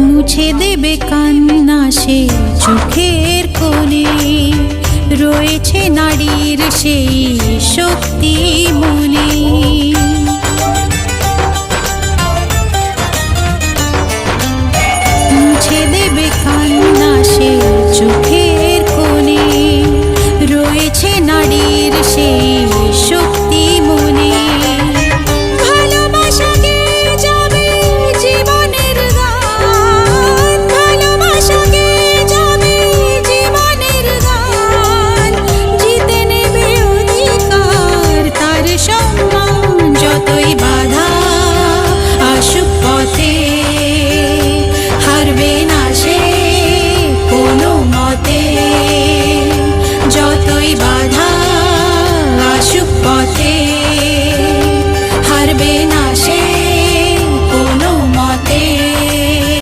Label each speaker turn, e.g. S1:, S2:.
S1: মুছে দেবে কান্না সে চোখের কোণে, রয়েছে নারীর সেই শক্তি মনে। মুছে দেবে কান্না সে চোখের কোণে, রয়েছে নারীর সেই শক্তি মনে। যতই বাধা আসুক পথে, হারবে না সে কোনো মতে। যতই বাধা আসুক পথে।